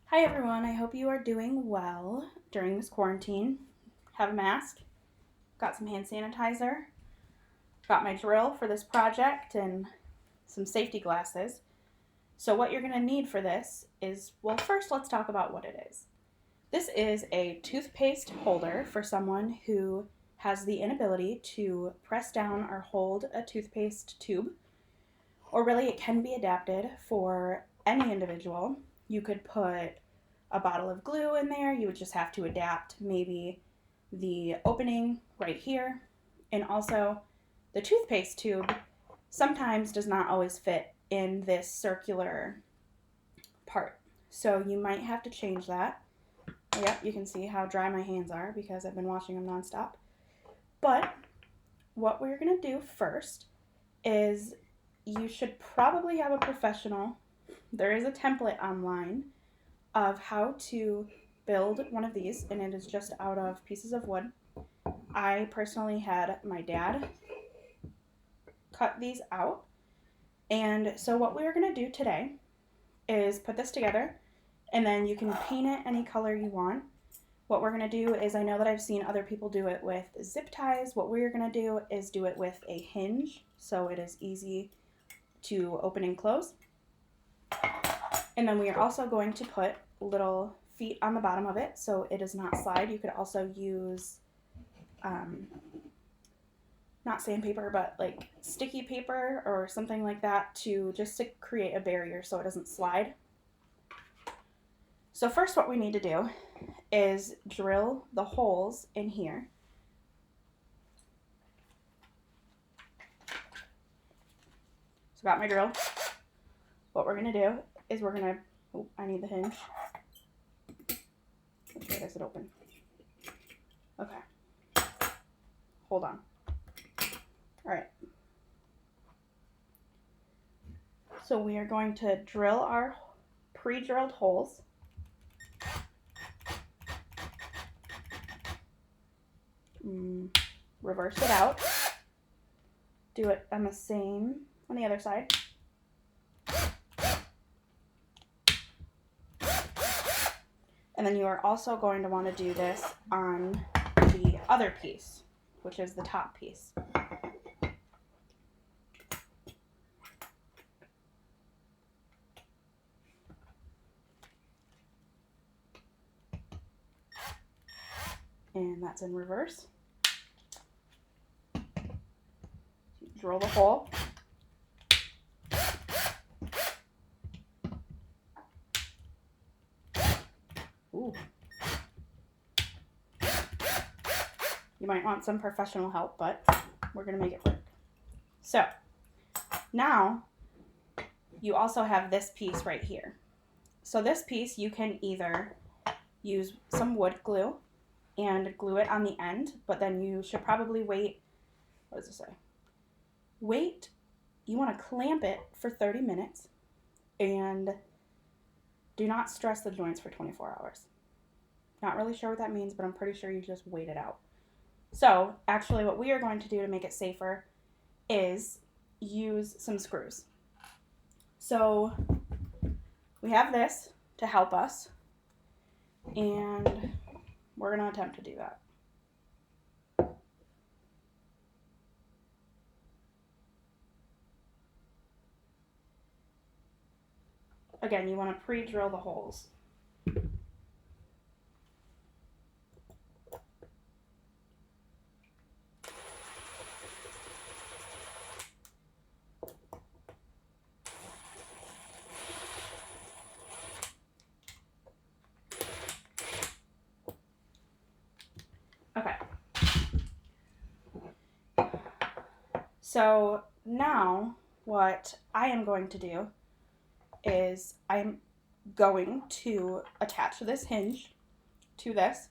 Hi everyone, I hope you are doing well during this quarantine. Have a mask, got some hand sanitizer, got my drill for this project, and some safety glasses. So, what you're going to need for this is well, first let's talk about what it is. This is a toothpaste holder for someone who has the inability to press down or hold a toothpaste tube, or really it can be adapted for any individual. You could put a bottle of glue in there. You would just have to adapt maybe the opening right here. And also, the toothpaste tube sometimes does not always fit in this circular part. So you might have to change that. Yep, you can see how dry my hands are because I've been washing them nonstop. But what we're going to do first is you should probably have a professional. There is a template online of how to build one of these, and it is just out of pieces of wood. I personally had my dad cut these out. And so what we're going to do today is put this together, and then you can paint it any color you want. What we're going to do is, I know that I've seen other people do it with zip ties. What we're going to do is do it with a hinge, so it is easy to open and close. And then we are also going to put little feet on the bottom of it so it does not slide. You could also use not sandpaper, but like sticky paper or something like that to just to create a barrier so it doesn't slide. So first what we need to do is drill the holes in here. So got my drill. What we're going to do is we're going to, oh, I need the hinge. Make sure it open. Okay. Hold on. All right. So we are going to drill our pre-drilled holes. Reverse it out. Do it on the same on the other side. And then you are also going to want to do this on the other piece, which is the top piece. And that's in reverse. Drill the hole. Ooh. You might want some professional help, but we're going to make it work. So now you also have this piece right here. So this piece you can either use some wood glue and glue it on the end, but then you should probably wait, what does it say? Wait, you want to clamp it for 30 minutes and do not stress the joints for 24 hours. Not really sure what that means, but I'm pretty sure you just wait it out. So actually what we are going to do to make it safer is use some screws. So we have this to help us, and we're going to attempt to do that. Again, you want to pre-drill the holes. Okay. So now what I am going to do is I'm going to attach this hinge to this.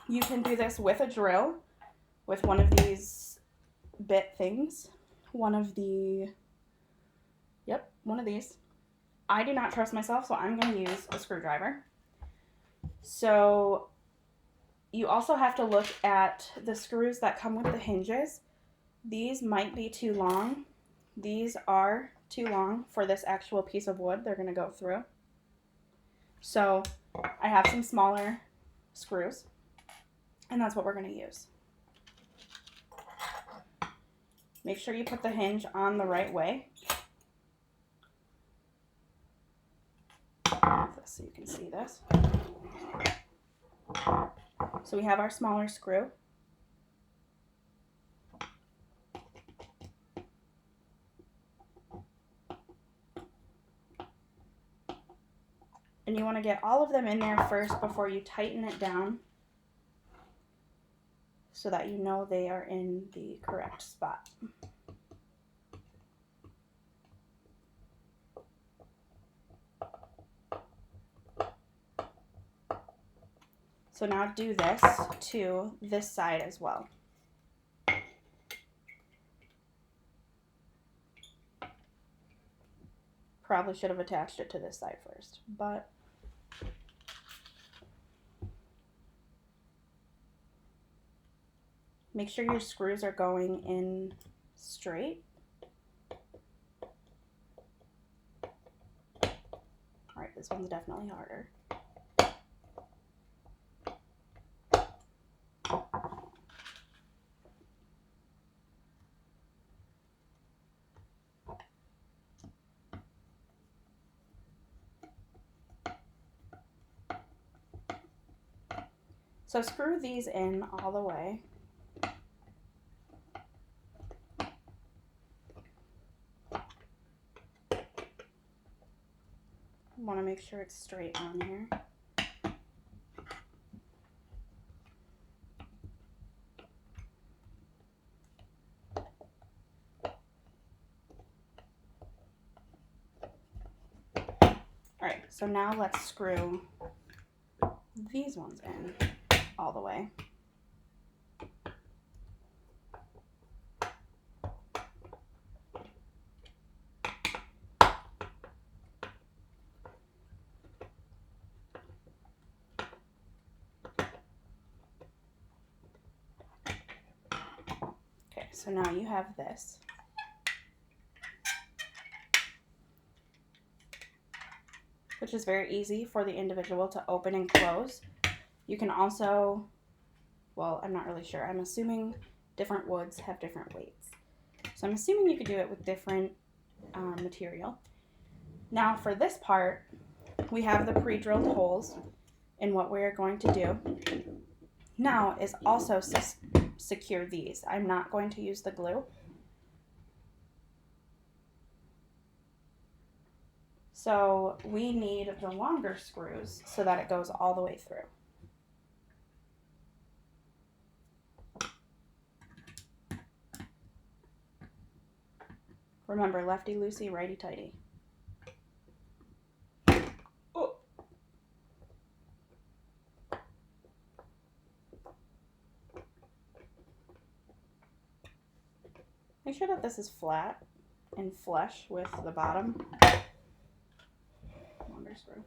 You can do this with a drill, with one of these bit things, one of these. I do not trust myself, so I'm going to use a screwdriver. So you also have to look at the screws that come with the hinges. These might be too long. These are too long for this actual piece of wood they're going to go through. So I have some smaller screws, and that's what we're going to use. Make sure you put the hinge on the right way. So you can see this. So we have our smaller screw. And you want to get all of them in there first before you tighten it down so that you know they are in the correct spot. So now do this to this side as well. Probably should have attached it to this side first, but make sure your screws are going in straight. All right, this one's definitely harder. So screw these in all the way. Want to make sure it's straight on here. All right, so now let's screw these ones in all the way. Okay, so now you have this. Which is very easy for the individual to open and close. You can also, well, I'm not really sure. I'm assuming different woods have different weights. So I'm assuming you could do it with different material. Now for this part, we have the pre-drilled holes, and what we're going to do now is also secure these. I'm not going to use the glue. So we need the longer screws so that it goes all the way through. Remember, lefty-loosey, righty-tighty. Oh. Make sure that this is flat and flush with the bottom. Longer screw.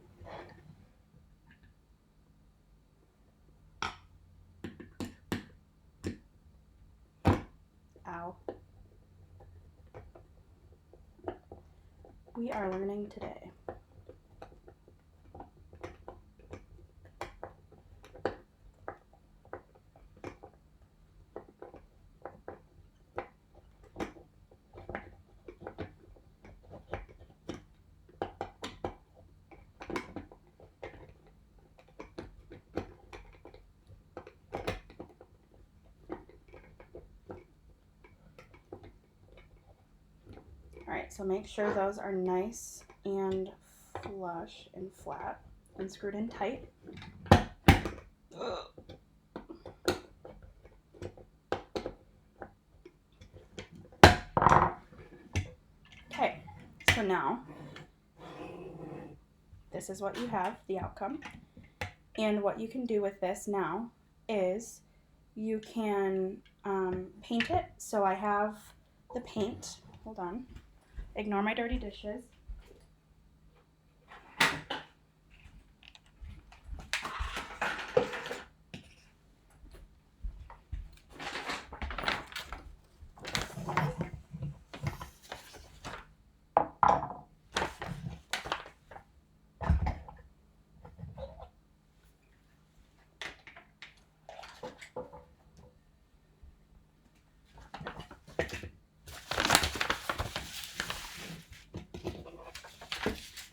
Ow. We are learning today. Alright, so make sure those are nice and flush and flat and screwed in tight. Okay, so now this is what you have, the outcome. And what you can do with this now is you can paint it. So I have the paint. Hold on. Ignore my dirty dishes.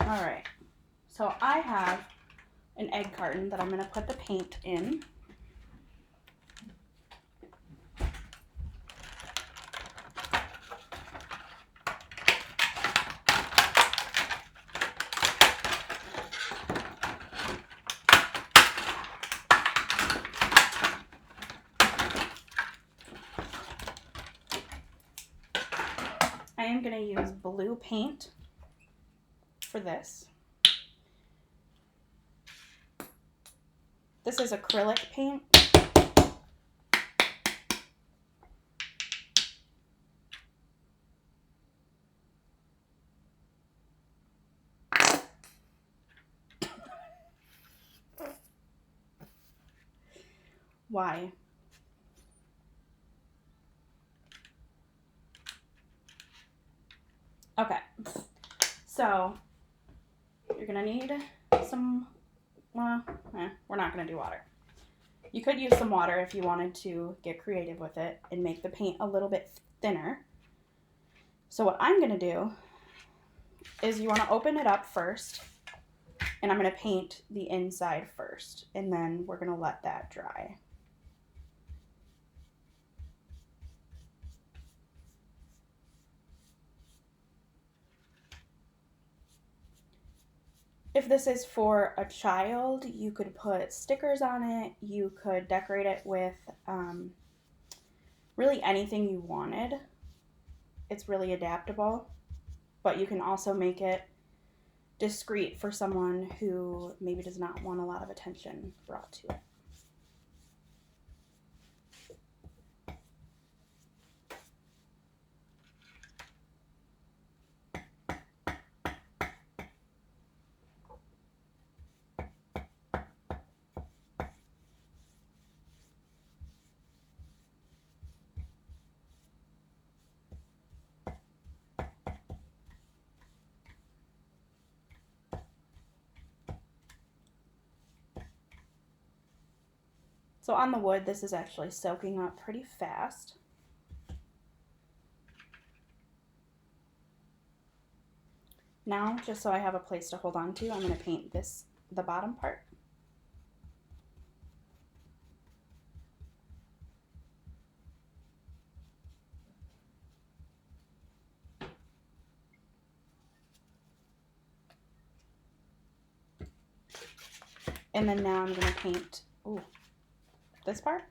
All right, so I have an egg carton that I'm going to put the paint in. I am going to use blue paint for this. This is acrylic paint. Why? Okay, so you're gonna need some, we're not gonna do water. You could use some water if you wanted to get creative with it and make the paint a little bit thinner. So what I'm gonna do is you wanna open it up first, and I'm gonna paint the inside first, and then we're gonna let that dry. If this is for a child, you could put stickers on it. You could decorate it with really anything you wanted. It's really adaptable, but you can also make it discreet for someone who maybe does not want a lot of attention brought to it. So on the wood, this is actually soaking up pretty fast. Now, just so I have a place to hold on to, I'm going to paint the bottom part. And then now I'm going to paint this part.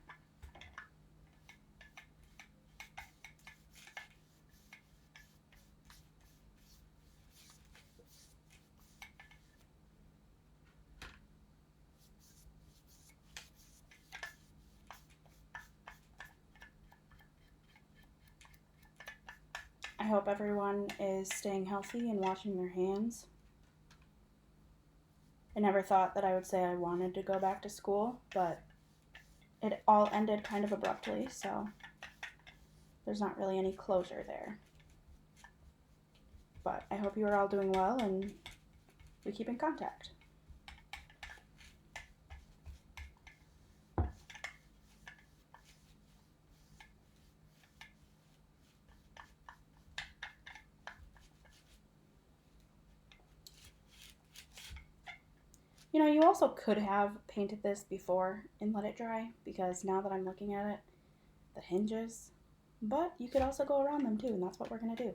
I hope everyone is staying healthy and washing their hands. I never thought that I would say I wanted to go back to school, but it all ended kind of abruptly, so there's not really any closure there. But I hope you are all doing well and we keep in contact. You know, you also could have painted this before and let it dry, because now that I'm looking at it, the hinges, but you could also go around them too, and that's what we're going to do.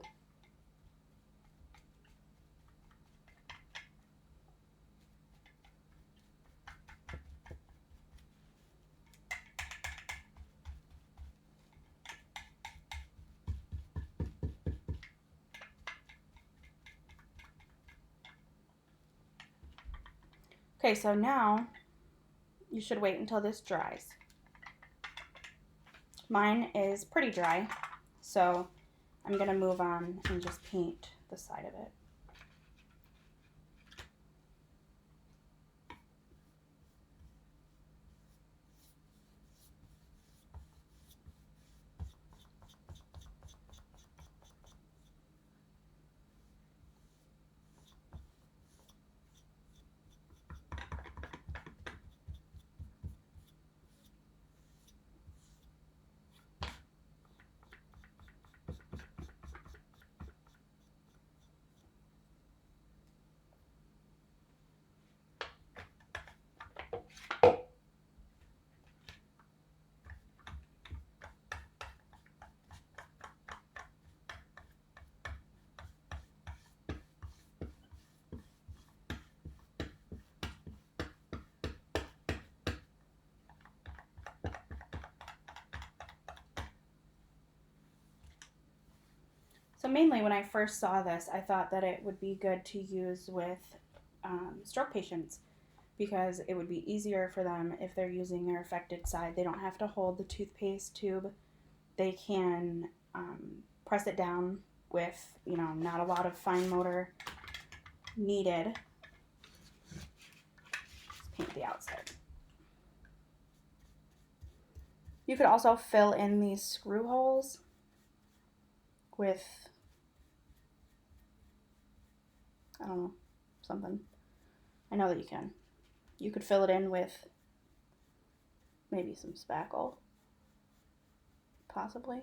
Okay, so now you should wait until this dries. Mine is pretty dry, so I'm going to move on and just paint the side of it. So mainly when I first saw this, I thought that it would be good to use with stroke patients because it would be easier for them if they're using their affected side. They don't have to hold the toothpaste tube. They can press it down with, not a lot of fine motor needed. Let's paint the outside. You could also fill in these screw holes with, I don't know, something. I know that you can. You could fill it in with maybe some spackle, possibly.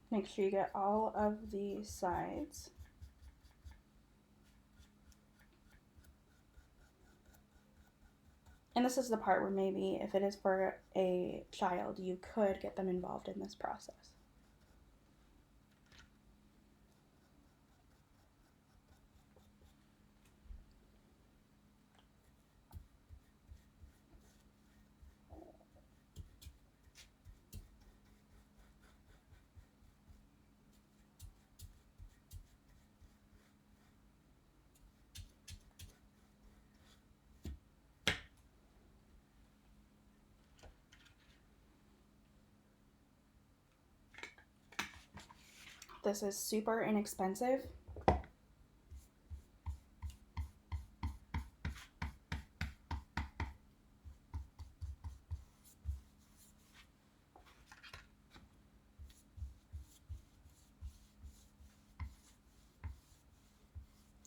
Make sure you get all of the sides. And this is the part where maybe if it is for a child, you could get them involved in this process. This is super inexpensive.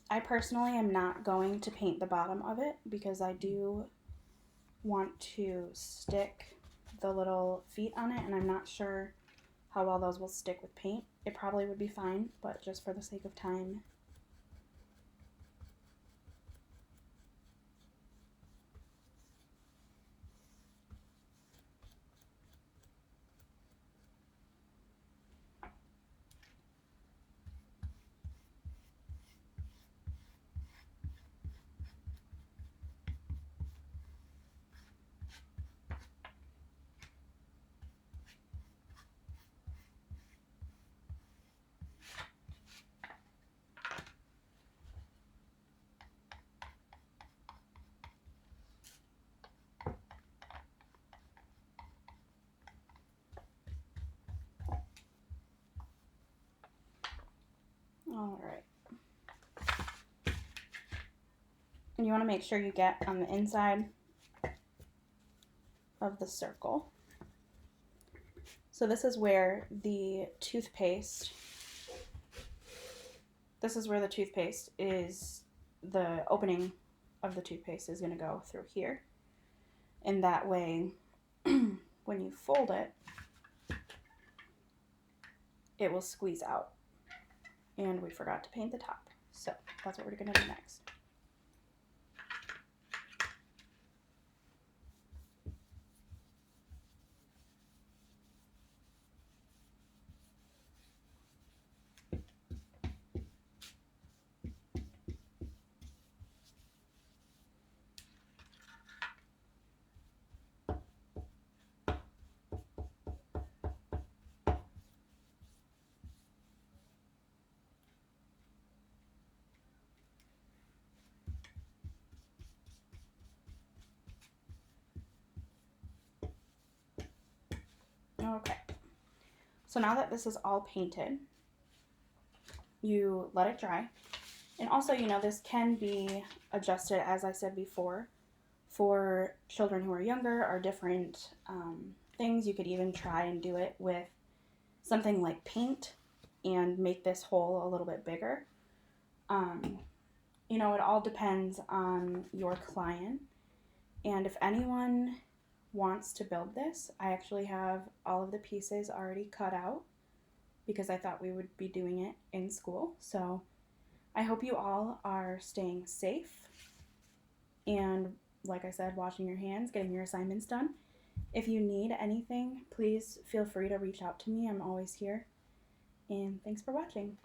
I personally am not going to paint the bottom of it because I do want to stick the little feet on it, and I'm not sure how well those will stick with paint. It probably would be fine, but just for the sake of time. All right. And you want to make sure you get on the inside of the circle. So this is where the toothpaste is, the opening of the toothpaste is going to go through here. And that way, when you fold it, it will squeeze out. And we forgot to paint the top. So that's what we're going to do next. Okay, so now that this is all painted, you let it dry. And also, this can be adjusted, as I said before, for children who are younger or different things. You could even try and do it with something like paint and make this hole a little bit bigger. It all depends on your client. And if anyone wants to build this, I actually have all of the pieces already cut out because I thought we would be doing it in school. So I hope you all are staying safe and, like I said, washing your hands, getting your assignments done. If you need anything, please feel free to reach out to me. I'm always here. And thanks for watching.